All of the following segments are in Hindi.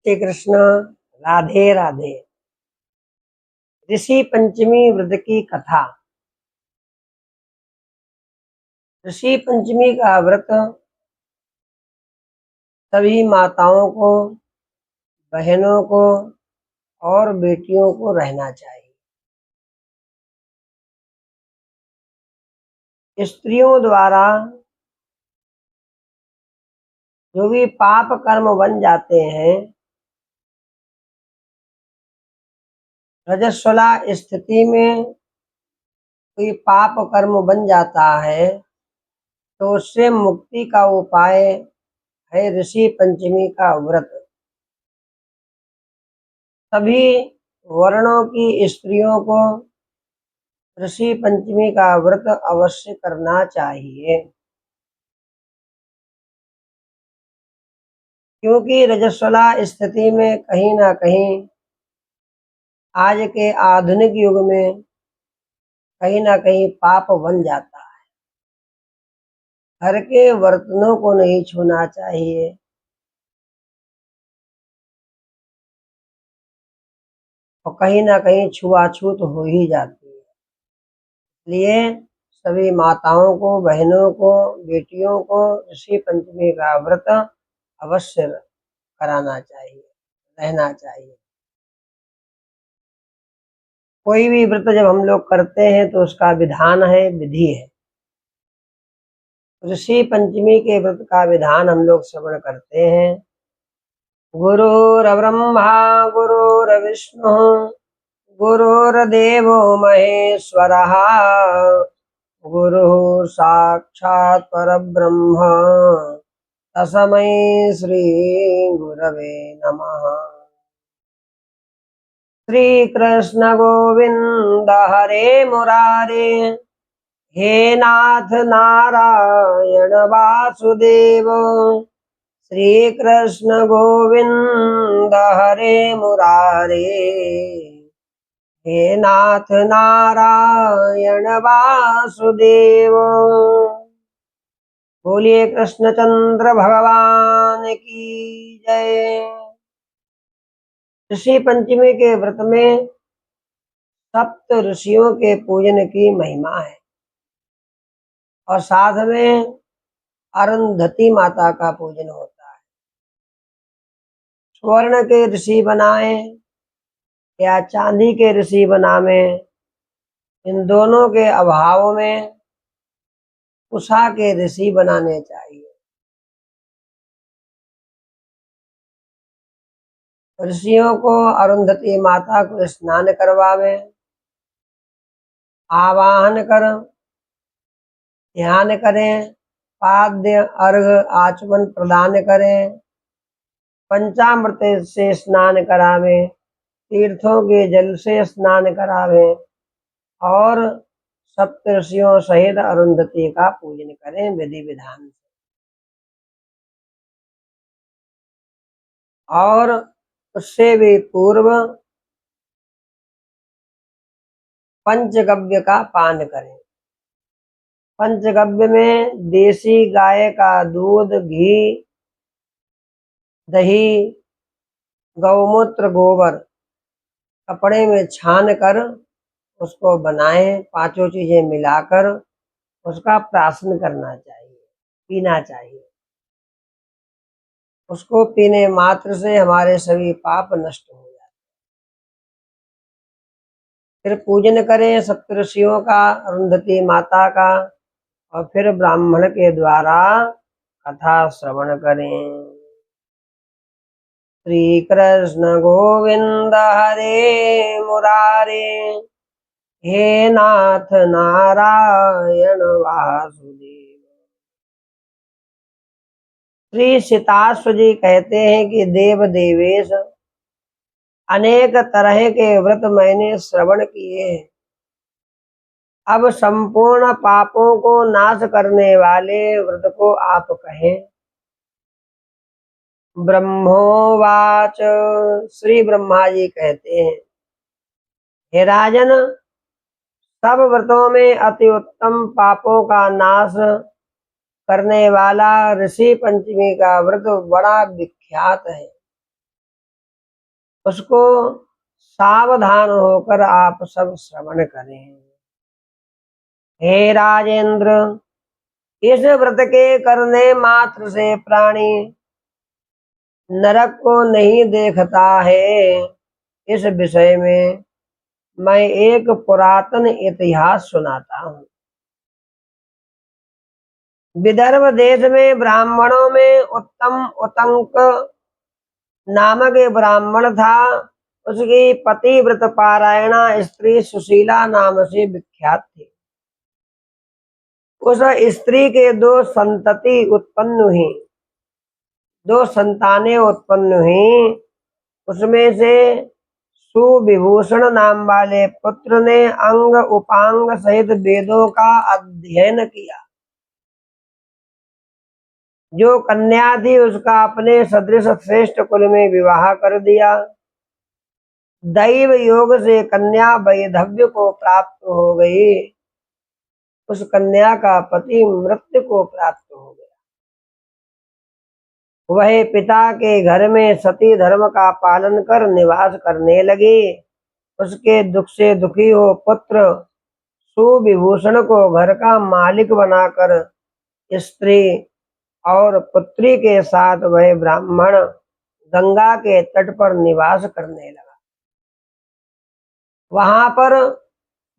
श्री कृष्ण। राधे राधे। ऋषि पंचमी व्रत की कथा। ऋषि पंचमी का व्रत सभी माताओं को, बहनों को और बेटियों को रहना चाहिए। स्त्रियों द्वारा जो भी पाप कर्म बन जाते हैं, रजस्वला स्थिति में कोई पाप कर्म बन जाता है तो उससे मुक्ति का उपाय है ऋषि पंचमी का व्रत। सभी वर्णों की स्त्रियों को ऋषि पंचमी का व्रत अवश्य करना चाहिए, क्योंकि रजस्वला स्थिति में कहीं ना कहीं आज के आधुनिक युग में कहीं ना कहीं पाप बन जाता है। घर के बर्तनों को नहीं छूना चाहिए, और कहीं ना कहीं छुआछूत हो ही जाती है। इसलिए सभी माताओं को, बहनों को, बेटियों को ऋषि पंचमी का व्रत अवश्य कराना चाहिए, रहना चाहिए। कोई भी व्रत जब हम लोग करते हैं तो उसका विधान है, विधि है। ऋषि पंचमी के व्रत का विधान हम लोग श्रवण करते हैं। गुरुर्ब्रह्मा गुरुर्विष्णु गुरुर्देवो महेश्वरः गुरुः साक्षात् परब्रह्म तस्मै श्री गुरवे नमः। श्री कृष्ण गोविंद हरे मुरारे, हे नाथ नारायण वासुदेव। श्री कृष्ण गोविंद हरे मुरारे, हे नाथ नारायण वासुदेव। बोलिए कृष्णचंद्र भगवान की जय। ऋषि पंचमी के व्रत में सप्त ऋषियों के पूजन की महिमा है, और साथ में अरुंधति माता का पूजन होता है। स्वर्ण के ऋषि बनाए या चांदी के ऋषि बनावे, इन दोनों के अभाव में उषा के ऋषि बनाने चाहिए। ऋषियों को अरुंधति माता को स्नान करवावे, आवाहन कर ध्यान करें, पाद्य अर्घ आचमन प्रदान करें, पंचामृत से स्नान करावें, तीर्थों के जल से स्नान करावें और सप्तऋषियों सहित अरुंधति का पूजन करें विधि विधान से। और उससे भी पूर्व पंचगव्य का पान करें। पंचगव्य में देसी गाय का दूध, घी, दही, गौमूत्र, गोबर कपड़े में छान कर उसको बनाएं। पांचों चीजें मिलाकर उसका प्राशन करना चाहिए, पीना चाहिए। उसको पीने मात्र से हमारे सभी पाप नष्ट हो जाते हैं। फिर पूजन करें सप्तऋषियों का, अरुंधति माता का, और फिर ब्राह्मण के द्वारा कथा श्रवण करें। श्री कृष्ण गोविंद हरे मुरारे, हे नाथ नारायण वासुदेव। श्री सीताश्व जी कहते हैं कि देव देवेश, अनेक तरह के व्रत मैंने श्रवण किए हैं। अब संपूर्ण पापों को नाश करने वाले व्रत को आप कहें। ब्रह्मोवाच, श्री ब्रह्मा जी कहते हैं, हे राजन, सब व्रतों में अति उत्तम पापों का नाश करने वाला ऋषि पंचमी का व्रत बड़ा विख्यात है। उसको सावधान होकर आप सब श्रवण करें। हे राजेंद्र, इस व्रत के करने मात्र से प्राणी नरक को नहीं देखता है। इस विषय में मैं एक पुरातन इतिहास सुनाता हूँ। विदर्भ देश में ब्राह्मणों में उत्तम उतंक नामक एक ब्राह्मण था। उसकी पतिव्रत पारायणा स्त्री सुशीला नाम से विख्यात थी। उस स्त्री के दो संतानें उत्पन्न हुई। उसमें से सुविभूषण नाम वाले पुत्र ने अंग उपांग सहित वेदों का अध्ययन किया। जो कन्या थी उसका अपने सदृश श्रेष्ठ कुल में विवाह कर दिया। दैव योग से कन्या वैधव्य को प्राप्त हो गई। उस कन्या का पति मृत्यु को प्राप्त हो गया। वह पिता के घर में सती धर्म का पालन कर निवास करने लगी। उसके दुख से दुखी हो पुत्र सुविभूषण को घर का मालिक बनाकर स्त्री और पुत्री के साथ वह ब्राह्मण गंगा के तट पर निवास करने लगा। वहां पर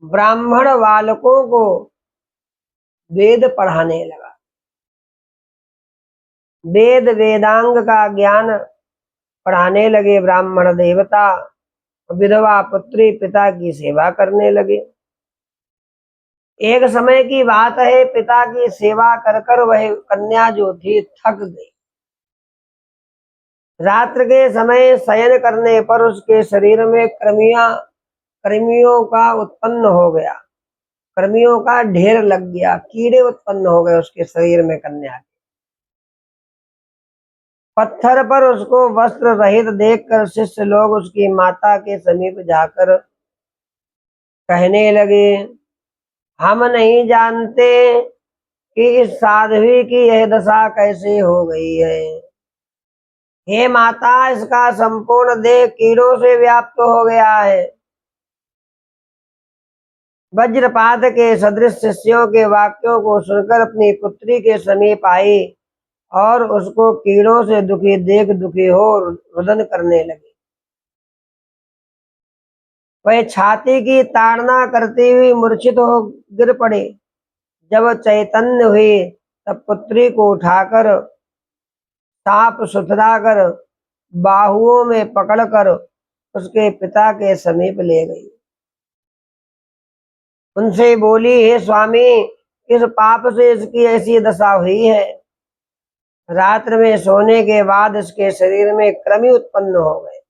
ब्राह्मण बालकों को वेद पढ़ाने लगा। वेदांग का ज्ञान पढ़ाने लगे। ब्राह्मण देवता विधवा पुत्री पिता की सेवा करने लगे। एक समय की बात है, पिता की सेवा कर कर वह कन्या जो थी थक गई। रात्र के समय शयन करने पर उसके शरीर में कृमियों का उत्पन्न हो गया। कृमियों का ढेर लग गया। कीड़े उत्पन्न हो गए उसके शरीर में कन्या के। पत्थर पर उसको वस्त्र रहित देखकर शिष्य लोग उसकी माता के समीप जाकर कहने लगे, हम नहीं जानते कि इस साध्वी की यह दशा कैसे हो गई है। हे माता, इसका संपूर्ण देह कीड़ों से व्याप्त हो गया है। वज्रपात के सदृश शिष्यों के वाक्यों को सुनकर अपनी पुत्री के समीप आई और उसको कीड़ों से दुखी देख दुखी हो रुदन करने लगी। वह छाती की ताड़ना करती हुई मूर्छित हो गिर पड़ी। जब चैतन्य हुई तब पुत्री को उठाकर साफ सुथरा कर बाहुओं में पकड़कर उसके पिता के समीप ले गई। उनसे बोली, हे स्वामी, इस पाप से इसकी ऐसी दशा हुई है। रात्र में सोने के बाद इसके शरीर में कृमि उत्पन्न हो गए।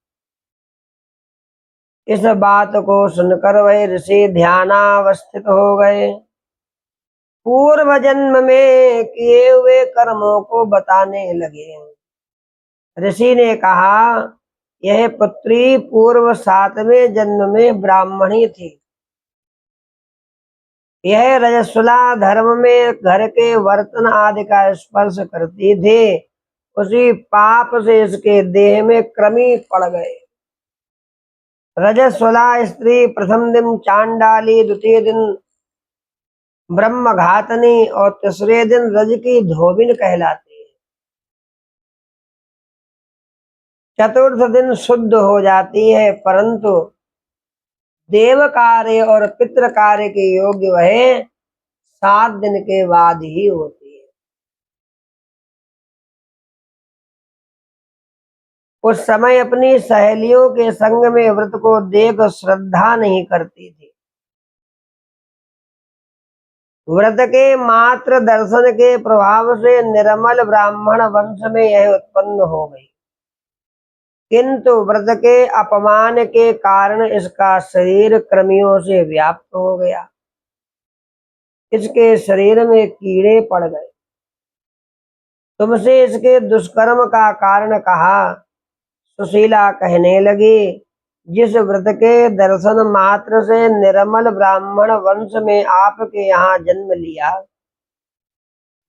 इस बात को सुनकर वह ऋषि ध्यानावस्थित हो गए। पूर्व जन्म में किए हुए कर्मों को बताने लगे। ऋषि ने कहा, यह पुत्री पूर्व 7वें जन्म में ब्राह्मणी थी। यह रजस्वला धर्म में घर के बर्तन आदि का स्पर्श करती थी। उसी पाप से इसके देह में कृमि पड़ गए। रजस्वला स्त्री प्रथम दिन चांडाली, द्वितीय दिन ब्रह्मघातनी और तीसरे दिन रज की धोबिन कहलाती है। चतुर्थ दिन शुद्ध हो जाती है, परंतु देव कार्य और पितृ कार्य के योग्य वह 7 दिन के बाद ही होती है। उस समय अपनी सहेलियों के संग में व्रत को देख श्रद्धा नहीं करती थी। व्रत के मात्र दर्शन के प्रभाव से निर्मल ब्राह्मण वंश में यह उत्पन्न हो गई, किंतु व्रत के अपमान के कारण इसका शरीर कृमियों से व्याप्त हो गया। इसके शरीर में कीड़े पड़ गए। तुमसे इसके दुष्कर्म का कारण कहा। सुशीला कहने लगी, जिस व्रत के दर्शन मात्र से निर्मल ब्राह्मण वंश में आपके यहाँ जन्म लिया,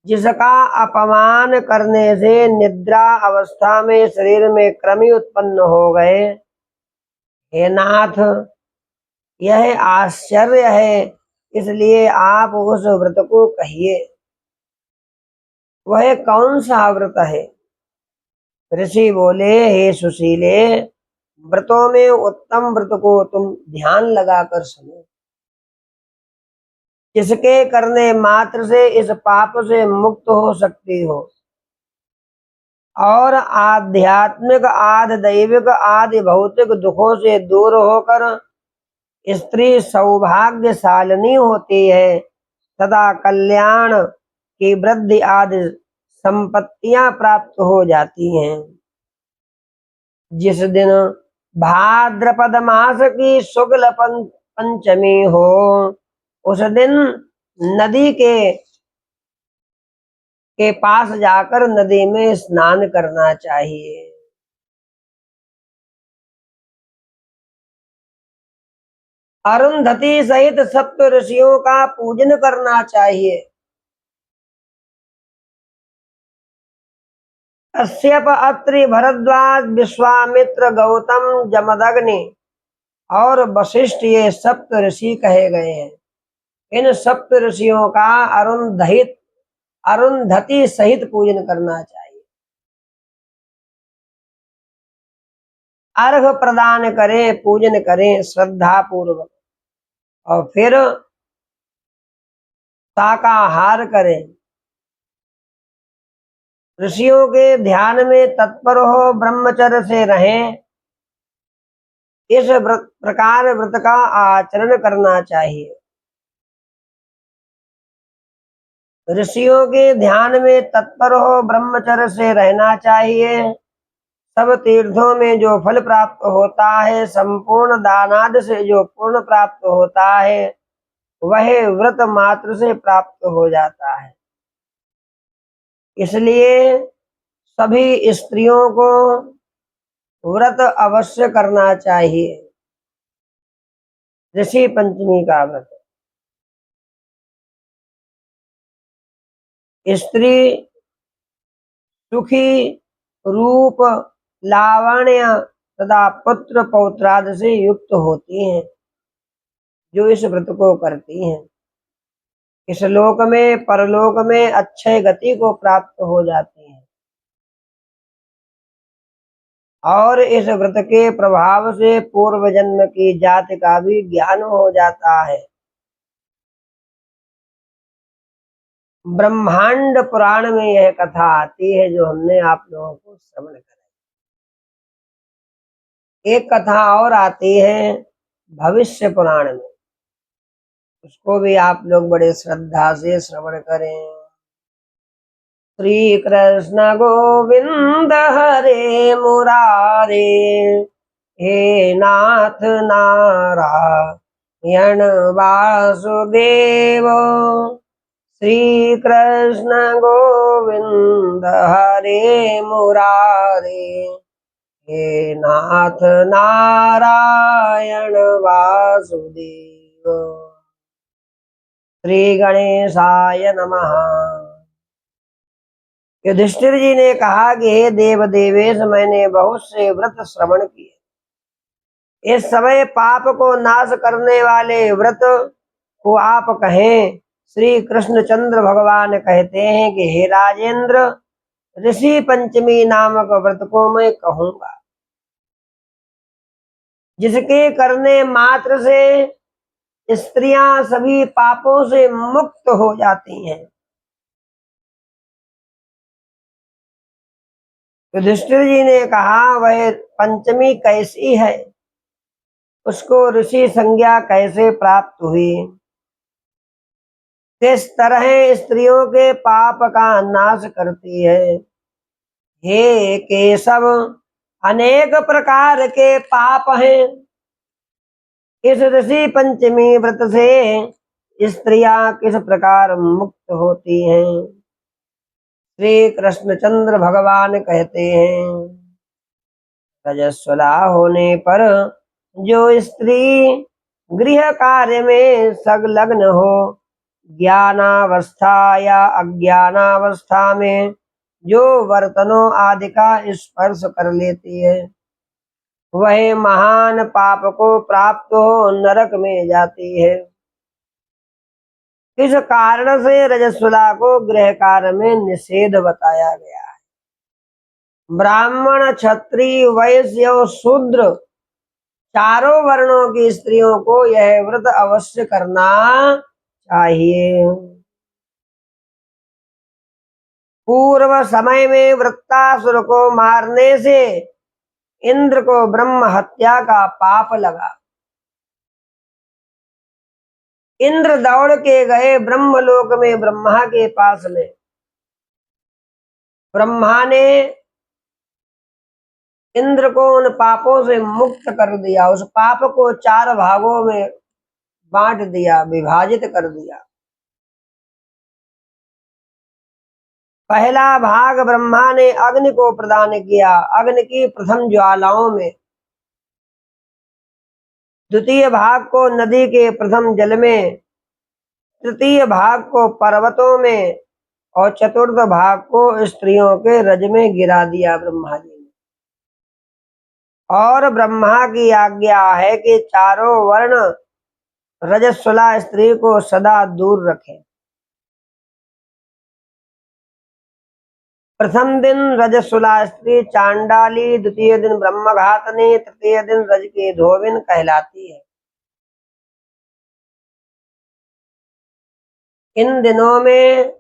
जिसका अपमान करने से निद्रा अवस्था में शरीर में कृमि उत्पन्न हो गए, हे नाथ, यह आश्चर्य है, इसलिए आप उस व्रत को कहिए। वह कौन सा व्रत है? ऋषि बोले, हे सुशीले, व्रतों में उत्तम व्रत को तुम ध्यान लगाकर सुनो। जिसके करने मात्र से इस पाप से मुक्त हो सकती हो और आध्यात्मिक, आदि दैविक, आदि भौतिक दुखों से दूर होकर स्त्री सौभाग्यशालिनी होती है तथा कल्याण की वृद्धि आदि संपत्तियां प्राप्त हो जाती हैं। जिस दिन भाद्रपद मास की शुक्ल पंचमी हो, उस दिन नदी के पास जाकर नदी में स्नान करना चाहिए। अरुंधति सहित सप्त ऋषियों का पूजन करना चाहिए। कश्यप, अत्रि, भरद्वाज, विश्वामित्र, गौतम, जमदग्नि और वशिष्ठ ये सप्त ऋषि कहे गए हैं। इन सप्त ऋषियों का अरुंधति सहित पूजन करना चाहिए। अर्घ प्रदान करें, पूजन करें श्रद्धा पूर्वक और फिर शाकाहार करें। ऋषियों के ध्यान में तत्पर हो, ब्रह्मचर्य से रहें। इस प्रकार व्रत का आचरण करना चाहिए। ऋषियों के ध्यान में तत्पर हो, ब्रह्मचर्य से रहना चाहिए। सब तीर्थों में जो फल प्राप्त होता है, संपूर्ण दानादि से जो पूर्ण प्राप्त होता है, वह व्रत मात्र से प्राप्त हो जाता है। इसलिए सभी स्त्रियों को व्रत अवश्य करना चाहिए। ऋषि पंचमी का व्रत स्त्री सुखी रूप, लावण्य तथा पुत्र पौत्रादि से युक्त होती हैं जो इस व्रत को करती हैं। इस लोक में परलोक में अक्षय गति को प्राप्त हो जाती हैं और इस व्रत के प्रभाव से पूर्व जन्म की जाति का भी ज्ञान हो जाता है। ब्रह्मांड पुराण में यह कथा आती है जो हमने आप लोगों को श्रवण कराई। एक कथा और आती है भविष्य पुराण में, उसको भी आप लोग बड़े श्रद्धा से श्रवण करें। श्री कृष्ण गोविंद हरे मुरारे, हे नाथ नारायण वासुदेव। श्री कृष्ण गोविंद हरे मुरारे, हे नाथ नारायण वासुदेव। श्री गणेशाय नमः। युधिष्ठिर जी ने कहा कि हे देव देवेश, मैंने बहुत से व्रत श्रवण किए। इस समय पाप को नाश करने वाले व्रत को आप कहें। श्री कृष्णचंद्र भगवान कहते हैं कि हे राजेंद्र, ऋषि पंचमी नामक व्रत को मैं कहूंगा, जिसके करने मात्र से स्त्रियां सभी पापों से मुक्त हो जाती हैं। युधिष्ठिर जी ने कहा, वह पंचमी कैसी है, उसको ऋषि संज्ञा कैसे प्राप्त हुई, किस तरह स्त्रियों के पाप का नाश करती है। हे केशव, अनेक प्रकार के पाप हैं। इस ऋषि पंचमी व्रत से स्त्रियां किस प्रकार मुक्त होती हैं। श्री कृष्णचंद्र भगवान कहते हैं, रजस्वला होने पर जो स्त्री गृह कार्य में संलग्न हो, ज्ञानावस्था या अज्ञानावस्था में जो बर्तनों आदि का स्पर्श कर लेती है, वह महान पाप को प्राप्त हो नरक में जाती है। इस कारण से रजस्वला को गृह कार्य में निषेध बताया गया है। ब्राह्मण, क्षत्रिय, वैश्य और शूद्र चारों वर्णों की स्त्रियों को यह व्रत अवश्य करना चाहिए। पूर्व समय में वृत्तासुर को मारने से इंद्र को ब्रह्म हत्या का पाप लगा। इंद्र दौड़ के गए ब्रह्मलोक में ब्रह्मा के पास में। ब्रह्मा ने इंद्र को उन पापों से मुक्त कर दिया, उस पाप को 4 भागों में बांट दिया, विभाजित कर दिया। पहला भाग ब्रह्मा ने अग्नि को प्रदान किया, अग्नि की प्रथम ज्वालाओं में। द्वितीय भाग को नदी के प्रथम जल में, तृतीय भाग को पर्वतों में और चतुर्थ भाग को स्त्रियों के रज में गिरा दिया ब्रह्मा जी ने। और ब्रह्मा की आज्ञा है कि चारों वर्ण रजस्वला स्त्री को सदा दूर रखें। प्रथम दिन रजस्वला स्त्री चांडाली, द्वितीय दिन ब्रह्मघातनी, तृतीय दिन रज की धोबिन कहलाती है। इन दिनों में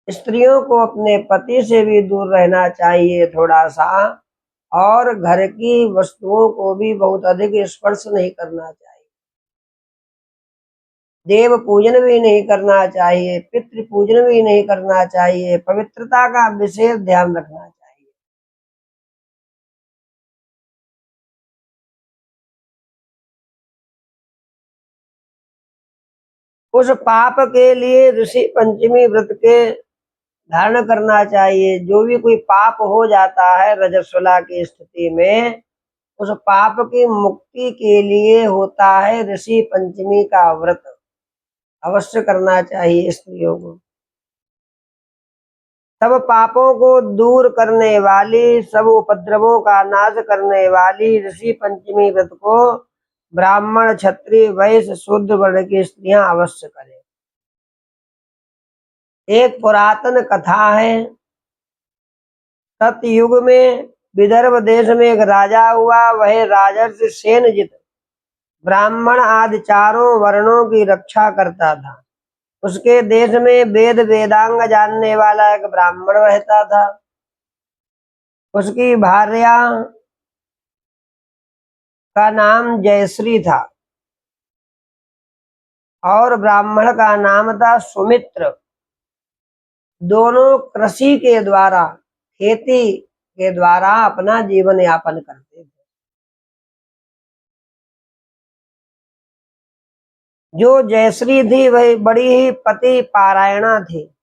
स्त्रियों को अपने पति से भी दूर रहना चाहिए थोड़ा सा, और घर की वस्तुओं को भी बहुत अधिक स्पर्श नहीं करना चाहिए। देव पूजन भी नहीं करना चाहिए, पितृ पूजन भी नहीं करना चाहिए। पवित्रता का विशेष ध्यान रखना चाहिए। उस पाप के लिए ऋषि पंचमी व्रत के धारण करना चाहिए। जो भी कोई पाप हो जाता है रजस्वला की स्थिति में, उस पाप की मुक्ति के लिए होता है ऋषि पंचमी का व्रत, अवश्य करना चाहिए स्त्रियों को। सब पापों को दूर करने वाली, सब उपद्रवों का नाश करने वाली ऋषि पंचमी व्रत को ब्राह्मण, क्षत्रिय, वैश्य, शूद्र वर्ण की स्त्रियां अवश्य करें। एक पुरातन कथा है। सतयुग में विदर्भ देश में एक राजा हुआ। वह राजर्षि सेनजित ब्राह्मण आदि चारों वर्णों की रक्षा करता था। उसके देश में वेद वेदांग जानने वाला एक ब्राह्मण रहता था। उसकी भार्या का नाम जयश्री था और ब्राह्मण का नाम था सुमित्र। दोनों कृषि के द्वारा, खेती के द्वारा अपना जीवन यापन करते थे। जो जयश्री थी वह बड़ी ही पति पारायणा थी,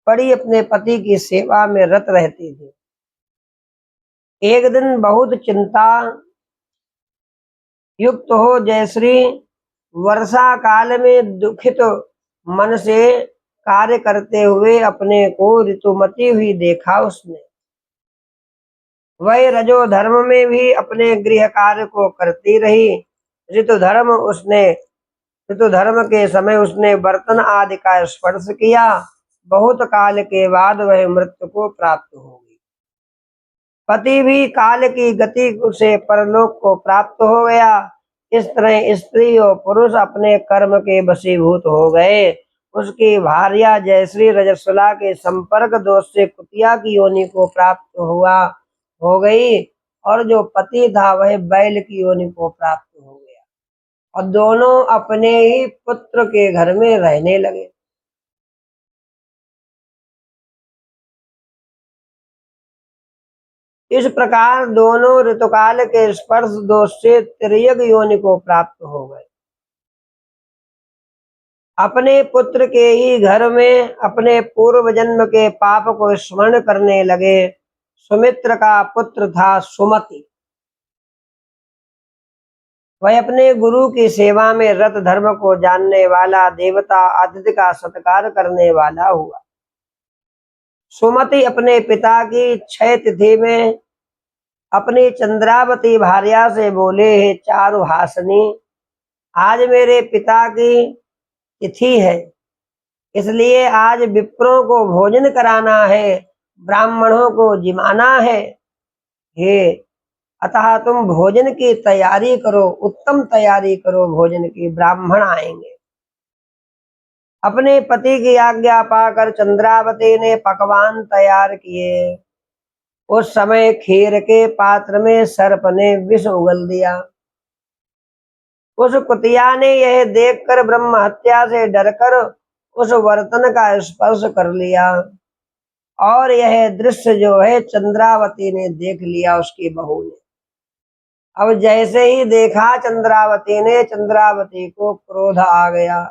बड़ी अपने पति की सेवा में रत रहती थी। एक दिन बहुत चिंता युक्त हो जयश्री वर्षा काल में दुखित मन से कार्य करते हुए अपने को ऋतुमती हुई देखा उसने। वह रजो धर्म में भी अपने गृह कार्य को करती रही। ऋतु धर्म के समय उसने बर्तन आदि का स्पर्श किया। बहुत काल के बाद वह मृत्यु को प्राप्त हो गई। पति भी काल की गति से परलोक को प्राप्त हो गया। इस तरह स्त्री और पुरुष अपने कर्म के वशीभूत हो गए। उसकी भार्या जयश्री रजस्वला के संपर्क दोष से कुतिया की योनि को प्राप्त हो गई, और जो पति था वह बैल की योनि को प्राप्त हो गया, और दोनों अपने ही पुत्र के घर में रहने लगे। इस प्रकार दोनों ऋतुकाल के स्पर्श दोष से तिर्यक योनि को प्राप्त हो गए। अपने पुत्र के ही घर में अपने पूर्व जन्म के पाप को स्मरण करने लगे। सुमित्र का पुत्र था सुमति। वह अपने गुरु की सेवा में रत, धर्म को जानने वाला, देवता अतिथि का सत्कार करने वाला हुआ। सुमति अपने पिता की क्षय तिथि में अपनी चंद्रावती भार्या से बोले, हे चारुहासिनी, आज मेरे पिता की तिथि है, इसलिए आज विप्रों को भोजन कराना है, ब्राह्मणों को जिमाना है। हे, अतः तुम भोजन की तैयारी करो, उत्तम तैयारी करो भोजन की, ब्राह्मण आएंगे। अपने पति की आज्ञा पाकर चंद्रावती ने पकवान तैयार किए। उस समय खीर के पात्र में सर्प ने विष उगल दिया। उस कुतिया ने यह देखकर ब्रह्म हत्या से डरकर उस बर्तन का स्पर्श कर लिया, और यह दृश्य जो है चंद्रावती ने देख लिया, उसकी बहू ने। अब जैसे ही देखा चंद्रावती ने, चंद्रावती को क्रोध आ गया।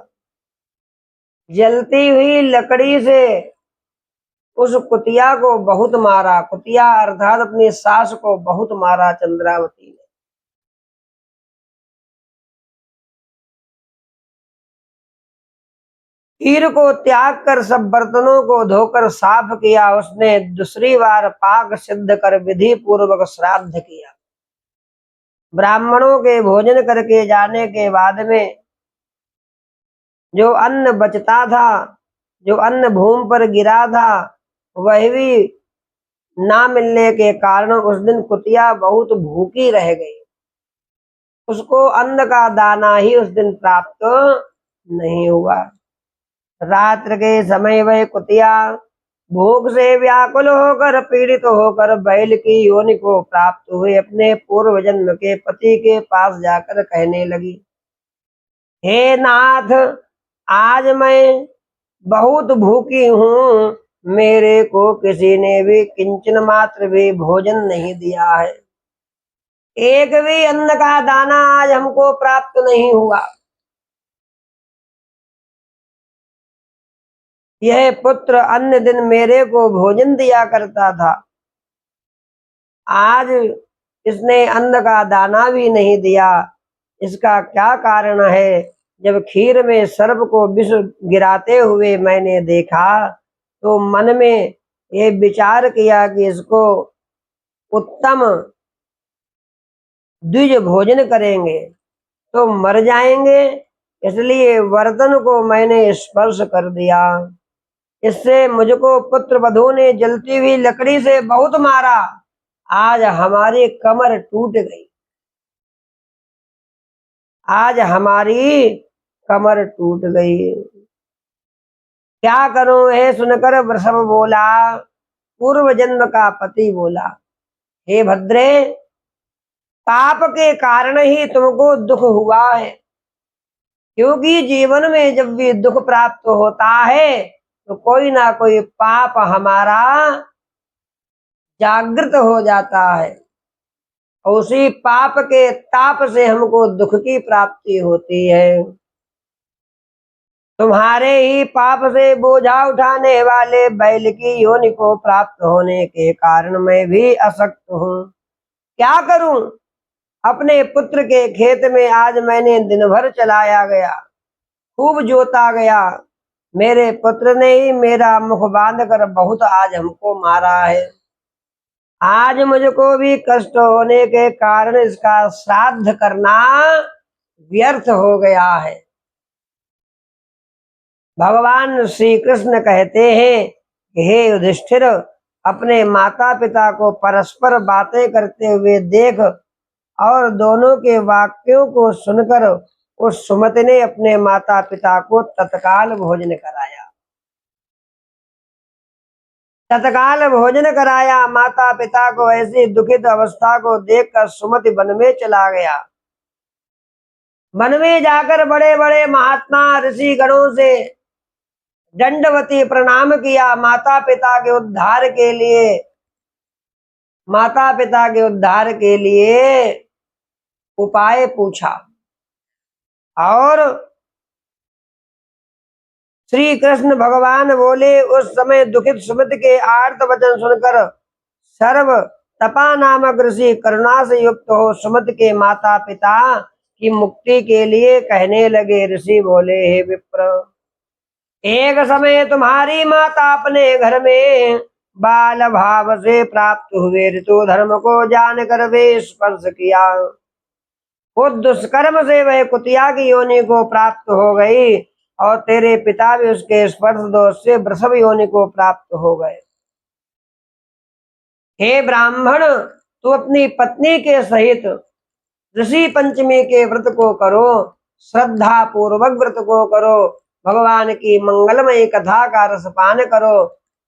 जलती हुई लकड़ी से उस कुतिया को बहुत मारा। कुतिया अर्थात अपनी सास को बहुत मारा चंद्रावती ने। खीर को त्याग कर सब बर्तनों को धोकर साफ किया। उसने दूसरी बार पाक सिद्ध कर विधि पूर्वक श्राद्ध किया। ब्राह्मणों के भोजन करके जाने के बाद में जो अन्न बचता था, जो अन्न भूमि पर गिरा था, वह भी ना मिलने के कारण उस दिन कुतिया बहुत भूखी रह गई। उसको अन्न का दाना ही उस दिन प्राप्त नहीं हुआ। रात्र के समय वह कुतिया भूख से व्याकुल होकर, पीड़ित होकर बैल की योनि को प्राप्त हुए अपने पूर्व जन्म के पति के पास जाकर कहने लगी, हे नाथ, आज मैं बहुत भूखी हूँ, मेरे को किसी ने भी किंचन मात्र भी भोजन नहीं दिया है, एक भी अन्न का दाना आज हमको प्राप्त नहीं हुआ। यह पुत्र अन्य दिन मेरे को भोजन दिया करता था, आज इसने अन्न का दाना भी नहीं दिया, इसका क्या कारण है? जब खीर में सर्प को विष गिराते हुए मैंने देखा तो मन में ये विचार किया कि इसको उत्तम द्विज भोजन करेंगे तो मर जाएंगे, इसलिए बर्तन को मैंने स्पर्श कर दिया। इससे मुझको पुत्र वधू ने जलती हुई लकड़ी से बहुत मारा, आज हमारी कमर टूट गई, आज हमारी कमर टूट गई। क्या करूं? हे सुनकर वृषभ बोला, पूर्व जन्म का पति बोला, हे भद्रे, पाप के कारण ही तुमको दुख हुआ है, क्योंकि जीवन में जब भी दुख प्राप्त होता है तो कोई ना कोई पाप हमारा जागृत हो जाता है, और उसी पाप के ताप से हमको दुख की प्राप्ति होती है। तुम्हारे ही पाप से बोझा उठाने वाले बैल की योनि को प्राप्त होने के कारण मैं भी असक्त हूँ। क्या करूं? अपने पुत्र के खेत में आज मैंने दिन भर चलाया गया, खूब जोता गया, मेरे पुत्र ने ही मेरा मुख बांध कर बहुत आज हमको मारा है। आज मुझको भी कष्ट होने के कारण इसका श्राद्ध करना व्यर्थ हो गया है। भगवान श्री कृष्ण कहते हैं, हे युधिष्ठिर, अपने माता पिता को परस्पर बातें करते हुए देख, और दोनों के वाक्यों को सुनकर उस सुमति ने अपने माता पिता को तत्काल भोजन कराया। तत्काल भोजन कराया। माता पिता को ऐसी दुखित अवस्था को देखकर सुमति वन में चला गया। वन में जाकर बड़े बड़े महात्मा ऋषि गणों से दंडवती प्रणाम किया। माता पिता के उद्धार के लिए, माता पिता के उद्धार के लिए उपाय पूछा, और श्री कृष्ण भगवान बोले, उस समय दुखित सुमति के आर्त वचन सुनकर सर्व तपा नामक ऋषि करुणा से युक्त हो सुमति के माता पिता की मुक्ति के लिए कहने लगे। ऋषि बोले, हे विप्र, एक समय तुम्हारी माता अपने घर में बाल भाव से प्राप्त हुए ऋतु धर्म को जान कर वे स्पर्श किया। उस दुष्कर्म से वह कुतिया की योनि को प्राप्त हो गई और तेरे पिता भी उसके स्पर्श दोष से वृषभ योनि को प्राप्त हो गए। हे ब्राह्मण, तू अपनी पत्नी के सहित ऋषि पंचमी के व्रत को करो, श्रद्धा पूर्वक व्रत को करो, भगवान की मंगलमयी कथा का रसपान करो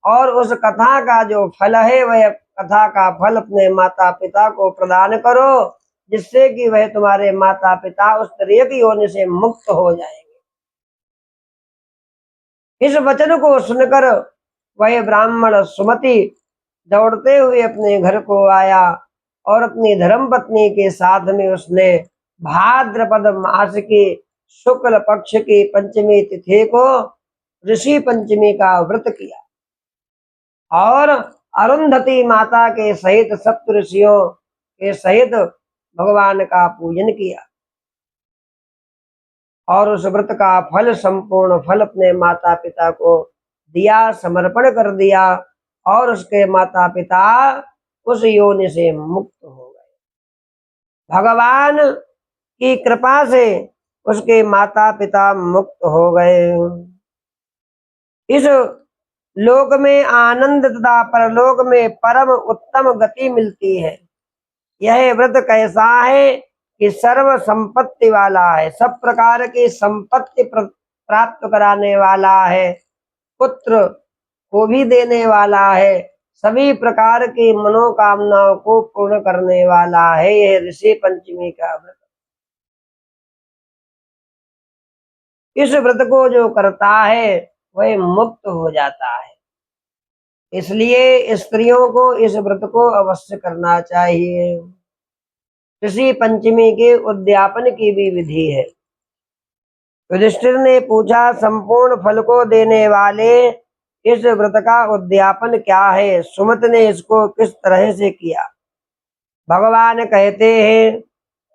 और उस कथा का जो फल है वह कथा का फल अपने माता पिता को प्रदान करो, जिससे कि वह तुम्हारे माता पिता उस त्रियक योनि से मुक्त हो जाएंगे। इस वचन को सुनकर वह ब्राह्मण सुमति दौड़ते हुए अपने घर को आया और अपनी धर्म पत्नी के साथ में उसने भाद्रपद मास की शुक्ल पक्ष की पंचमी तिथि को ऋषि पंचमी का व्रत किया और अरुंधति माता के सहित सप्त ऋषियों के सहित भगवान का पूजन किया और उस व्रत का फल, संपूर्ण फल अपने माता पिता को दिया, समर्पण कर दिया और उसके माता पिता उस योनि से मुक्त हो गए। भगवान की कृपा से उसके माता पिता मुक्त हो गए। इस लोक में आनंद तथा परलोक में परम उत्तम गति मिलती है। यह व्रत कैसा है कि सर्व संपत्ति वाला है, सब प्रकार की संपत्ति प्राप्त कराने वाला है, पुत्र को भी देने वाला है, सभी प्रकार की मनोकामनाओं को पूर्ण करने वाला है यह ऋषि पंचमी का व्रत। इस व्रत को जो करता है वह मुक्त हो जाता है, इसलिए स्त्रियों को इस व्रत को अवश्य करना चाहिए। ऋषि पंचमी के उद्यापन की भी विधि है। युधिष्ठिर ने पूछा, संपूर्ण फल को देने वाले इस व्रत का उद्यापन क्या है? सुमत ने इसको किस तरह से किया? भगवान कहते हैं,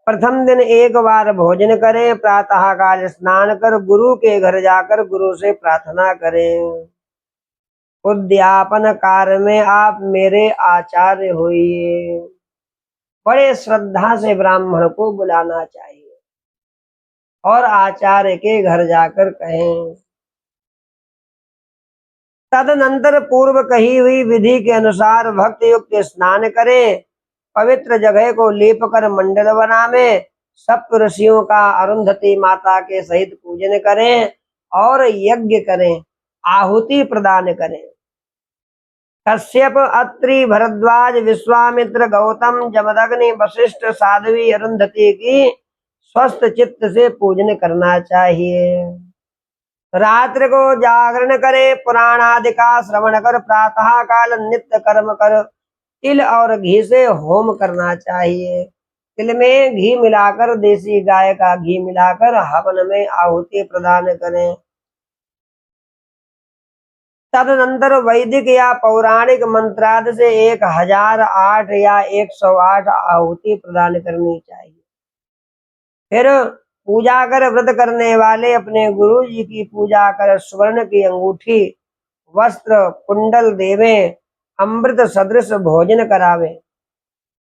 प्रथम दिन एक बार भोजन करें, प्रातः काल स्नान कर गुरु के घर जाकर गुरु से प्रार्थना करें। उद्यापन कार्य में आप मेरे आचार्य होइए। बड़े श्रद्धा से ब्राह्मण को बुलाना चाहिए और आचार्य के घर जाकर कहें। तदनंतर पूर्व कही हुई विधि के अनुसार भक्ति युक्त स्नान करें, पवित्र जगह को लीप कर मंडल बनावे, सप्त ऋषियों का अरुंधति माता के सहित पूजन करें और यज्ञ करें, आहुति प्रदान करें। कश्यप, अत्रि, भरद्वाज, विश्वामित्र, गौतम, जमदग्नि, वशिष्ठ, साध्वी, अरुंधति की स्वस्थ चित्त से पूजन करना चाहिए। रात्रि को जागरण करे, पुराण आदि का श्रवण कर, प्रातः काल नित्य कर्म कर, तिल और घी से होम करना चाहिए। तिल में घी मिलाकर, देसी गाय का घी मिलाकर हवन में आहुति प्रदान करें। तदनंतर वैदिक या पौराणिक मंत्रादि से 1008 या 108 आहुति प्रदान करनी चाहिए। फिर पूजा कर व्रत करने वाले अपने गुरु जी की पूजा कर स्वर्ण की अंगूठी, वस्त्र, कुंडल देवे, अमृत सदृश भोजन करावे।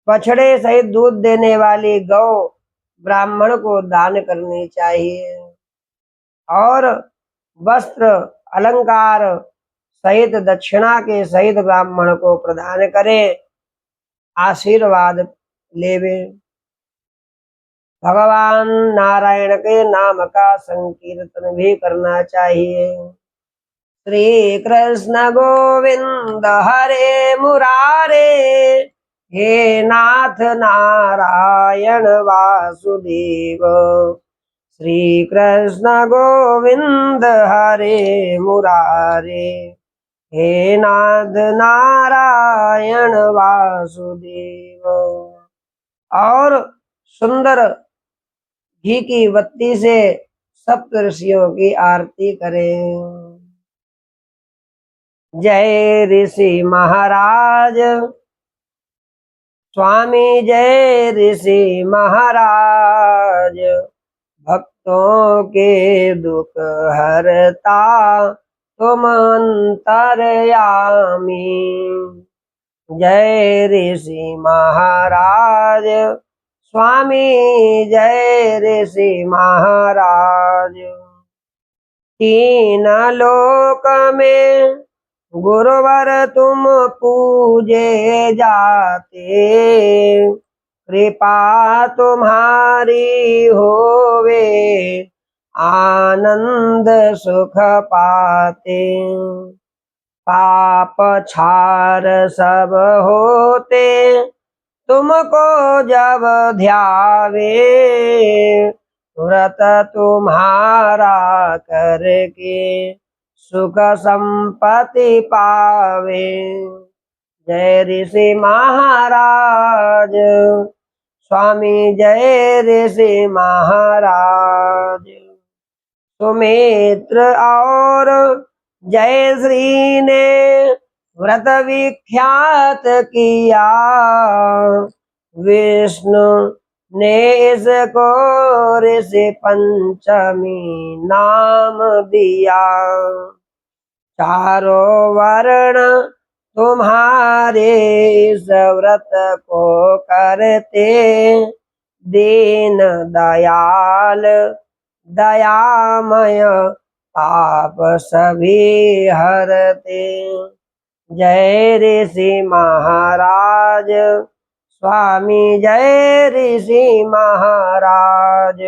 बछड़े सहित दूध देने वाली गौ ब्राह्मण को दान करनी चाहिए और वस्त्र अलंकार सहित दक्षिणा के सहित ब्राह्मण को प्रदान करे, आशीर्वाद लेवे। भगवान नारायण के नाम का संकीर्तन भी करना चाहिए। श्री कृष्ण गोविंद हरे मुरारे, हे नाथ नारायण वासुदेव। श्री कृष्ण गोविंद हरे मुरारे, हे नाथ नारायण वासुदेव। और सुंदर घी की बत्ती से सप्त ऋषियों की आरती करें। जय ऋषि महाराज स्वामी, जय ऋषि महाराज, भक्तों के दुख हरता तुम अंतर्यामी। जय ऋषि महाराज स्वामी, जय ऋषि महाराज। तीन लोक में गुरुवर तुम पूजे जाते, कृपा तुम्हारी होवे आनंद सुख पाते। पाप छार सब होते तुमको जब ध्यावे, व्रत तुम्हारा करके सुख संपत्ति पावे। जय ऋषि महाराज स्वामी, जय ऋषि महाराज। सुमित्र और जय श्री ने व्रत विख्यात किया, विष्णु ने इसको ऋषि पंचमी नाम दिया। चारों वर्ण तुम्हारे इस व्रत को करते, दीन दयाल दयामय पाप सभी हरते। जय ऋषि महाराज स्वामी, जय ऋषि महाराज।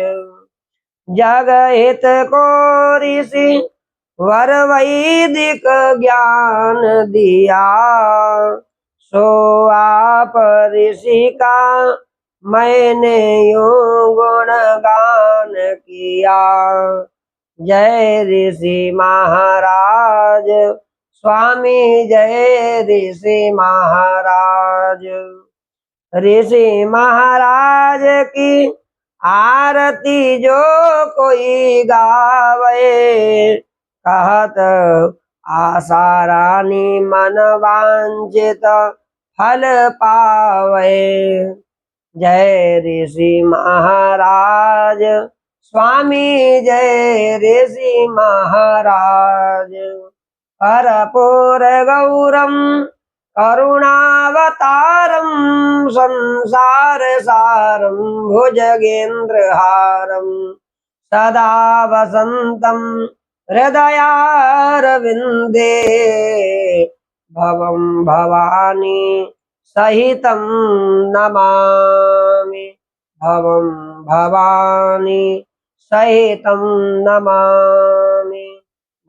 जग हित को ऋषि वर वैदिक ज्ञान दिया, सो आप ऋषि का मैंने यूं गुणगान किया। जय ऋषि महाराज स्वामी, जय ऋषि महाराज। ऋषि महाराज की आरती जो कोई गावे, कहत आशा रानी मन वांछित फल पावे। जय ऋषि महाराज स्वामी, जय ऋषि महाराज। कर्पूर गौरम करुणावतारम, संसार सारम भुजगेन्द्रहारम, सदा वसंतम हृदयारविंदे, भवं भवानी सहितं नमामि, भवं भवानी सहितं नमामि।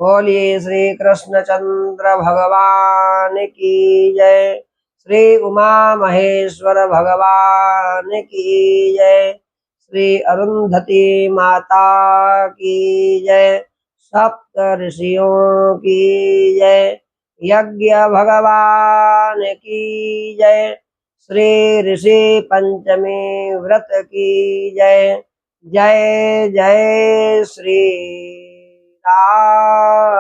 बोलिए श्री कृष्णचंद्र भगवान की जय, श्री उमा महेश्वर भगवान की जय, श्री अरुंधति माता की जय, सप्त ऋषियों की जय, यज्ञ भगवान की जय, श्री ऋषि पंचमी व्रत की जय। जय जय श्री राम।